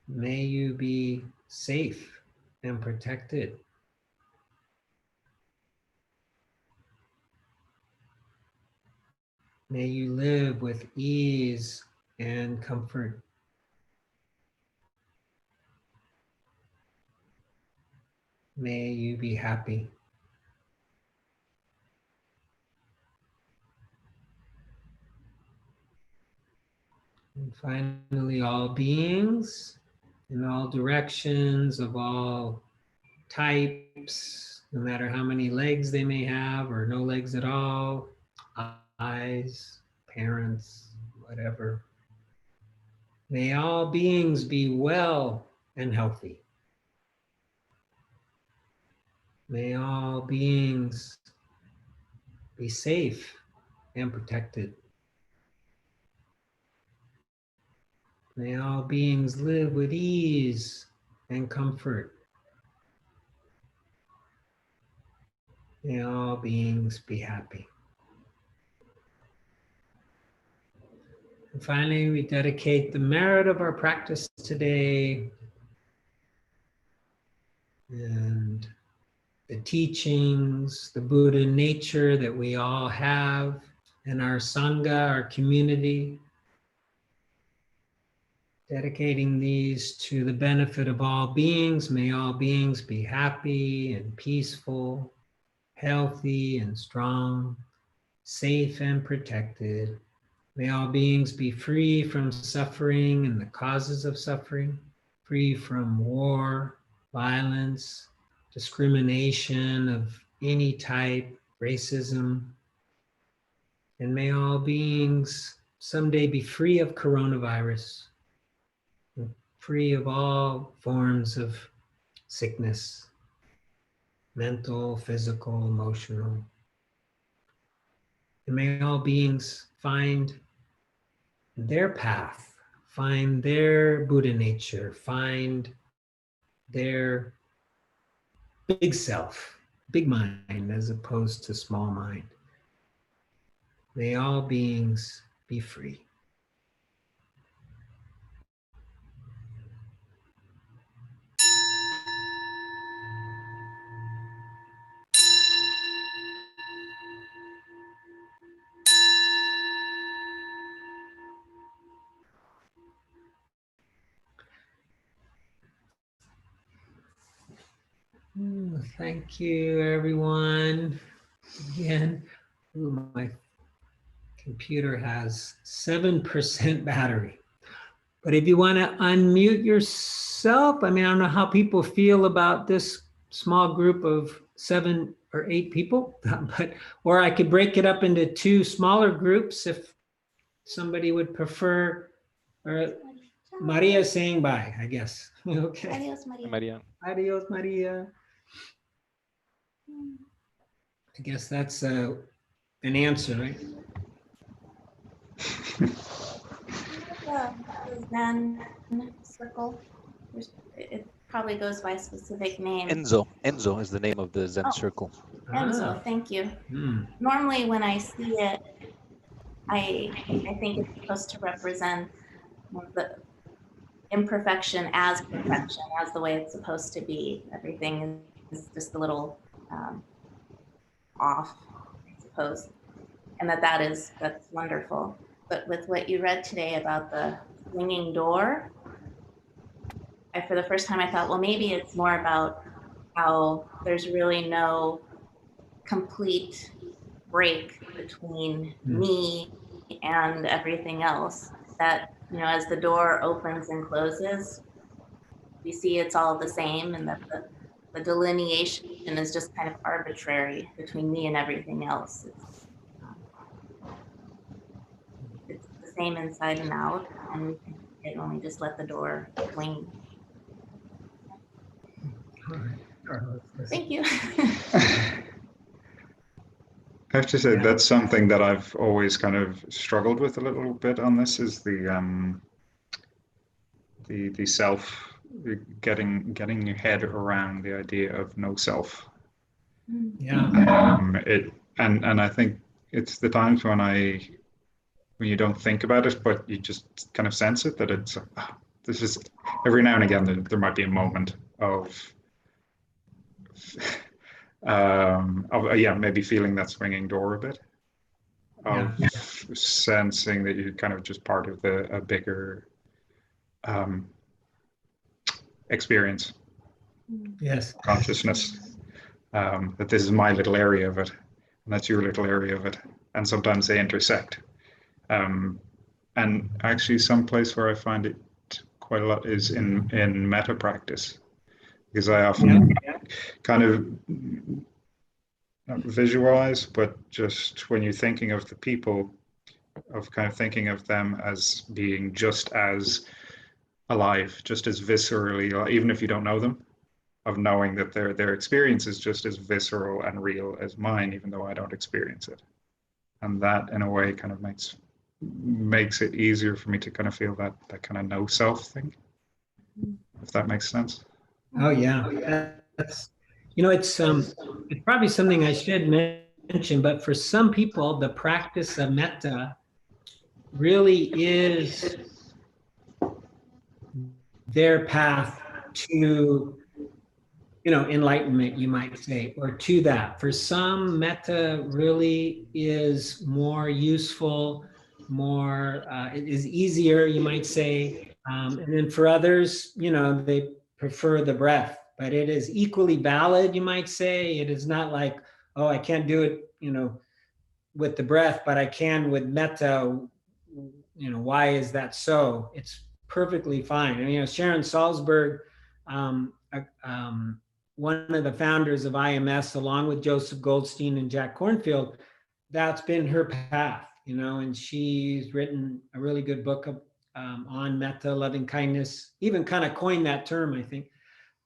May you be safe and protected. May you live with ease and comfort. May you be happy. And finally, all beings in all directions of all types, no matter how many legs they may have or no legs at all, eyes, parents, whatever. May all beings be well and healthy. May all beings be safe and protected. May all beings live with ease and comfort. May all beings be happy. And finally, we dedicate the merit of our practice today and the teachings, the Buddha nature that we all have in our Sangha, our community, dedicating these to the benefit of all beings. May all beings be happy and peaceful, healthy and strong, safe and protected. May all beings be free from suffering and the causes of suffering, free from war, violence, discrimination of any type, racism. And may all beings someday be free of coronavirus, free of all forms of sickness, mental, physical, emotional. And may all beings find their path, find their Buddha nature, find their big self, big mind as opposed to small mind. May all beings be free. Thank you, everyone. Again, ooh, my computer has 7% battery. But if you want to unmute yourself, I mean, I don't know how people feel about this small group of 7 or 8 people, but or I could break it up into 2 smaller groups if somebody would prefer. Or Maria saying bye, I guess. Okay. Adios, Maria. Maria. Adios, Maria. I guess that's an answer, right? The Zen circle. It probably goes by specific name. Enzo is the name of the Zen Oh. circle. Enzo, thank you. Hmm. Normally when I see it, I think it's supposed to represent the imperfection as perfection, as the way it's supposed to be. Everything is just a little off, I suppose. And that's wonderful. But with what you read today about the swinging door, for the first time I thought, well, maybe it's more about how there's really no complete break between me and everything else. That, as the door opens and closes, we see it's all the same, and that the delineation is just kind of arbitrary between me and everything else. It's the same inside and out, and it only just let the door swing. All right, Carlos. Thank you. I have to say Yeah. that's something that I've always kind of struggled with a little bit on this, is the self, getting your head around the idea of no self. Yeah. And I think it's the times when you don't think about it, but you just kind of sense it, that it's this is every now and again there might be a moment of maybe feeling that swinging door a bit, of sensing that you're kind of just part of a bigger experience, Yes. consciousness, that this is my little area of it and that's your little area of it, and sometimes they intersect. And actually some place where I find it quite a lot is in metta practice, because I often kind of not visualize, but just when you're thinking of the people, of kind of thinking of them as being just as alive, just as viscerally, even if you don't know them, of knowing that their experience is just as visceral and real as mine, even though I don't experience it. And that in a way kind of makes it easier for me to kind of feel that kind of no self thing, if that makes sense. Oh yeah. That's, it's probably something I should mention, but for some people, the practice of metta really is their path to, enlightenment, you might say, or to that. For some, metta really is more useful, it is easier, you might say. And then for others, they prefer the breath, but it is equally valid, you might say. It is not like, oh, I can't do it, with the breath, but I can with metta. Why is that so? It's perfectly fine. And, Sharon Salzberg, one of the founders of IMS, along with Joseph Goldstein and Jack Kornfield, that's been her path, and she's written a really good book on metta, loving kindness, even kind of coined that term, I think.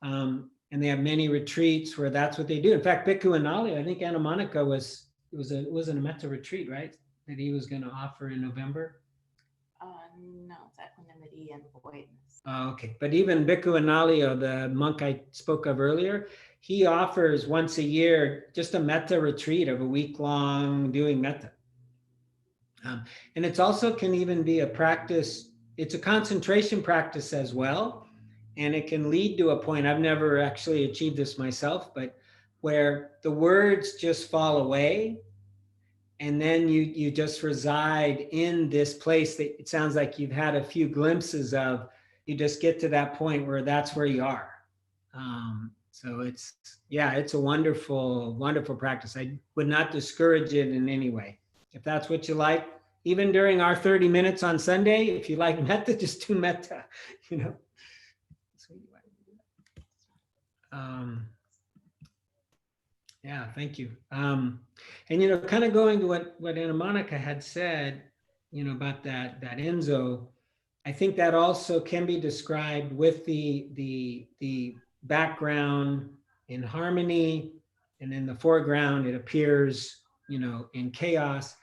And they have many retreats where that's what they do. In fact, Bhikkhu Anali, I think Anna Monica wasn't a metta retreat, right? That he was going to offer in November. No, it's equanimity and voidness. Okay, but even Bhikkhu Anali, the monk I spoke of earlier, he offers once a year just a metta retreat of a week long doing metta. And it's also can even be a practice. It's a concentration practice as well. And it can lead to a point, I've never actually achieved this myself, but where the words just fall away. And then you just reside in this place that it sounds like you've had a few glimpses of. You just get to that point where that's where you are. So it's, yeah, it's a wonderful, wonderful practice. I would not discourage it in any way. If that's what you like, even during our 30 minutes on Sunday, if you like metta, just do metta, you know. Yeah, thank you. And, you know, kind of going to what Anna Monica had said, you know, about that Enzo, I think that also can be described with the background in harmony, and in the foreground, it appears, you know, in chaos.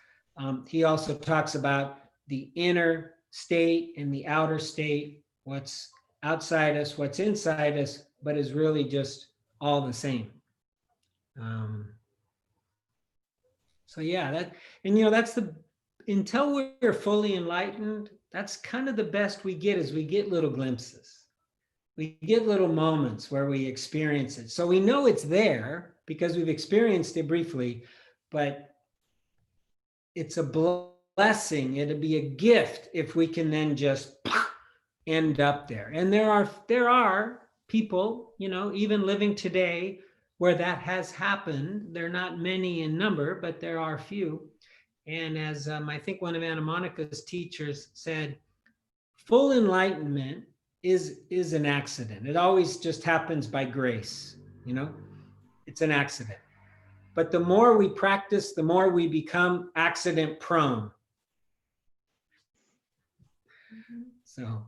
He also talks about the inner state and the outer state, what's outside us, what's inside us, but is really just all the same. So yeah, that, and you know, that's until we're fully enlightened, that's kind of the best we get, is we get little glimpses. We get little moments where we experience it. So we know it's there because we've experienced it briefly, but it's a blessing. It'd be a gift if we can then just end up there. And there are people, you know, even living today where that has happened. They're not many in number, but there are few. And as I think one of Anna Monica's teachers said, full enlightenment is an accident. It always just happens by grace, you know, it's an accident. But the more we practice, the more we become accident prone. So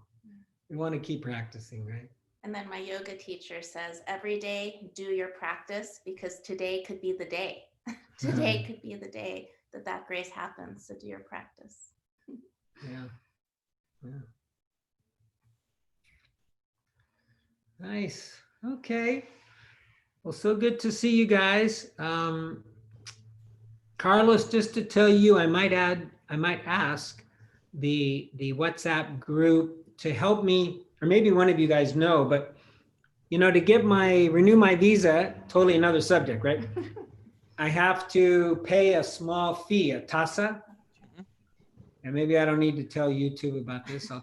we want to keep practicing, right? And then my yoga teacher says, every day do your practice, because today could be the day. Today could be the day that grace happens. So do your practice. Yeah. Yeah. Nice. Okay. Well, so good to see you guys. Carlos, just to tell you, I might ask the WhatsApp group to help me, or maybe one of you guys know, but you know, to renew my visa, totally another subject, right? I have to pay a small fee, a tasa. And maybe I don't need to tell YouTube about this. I'll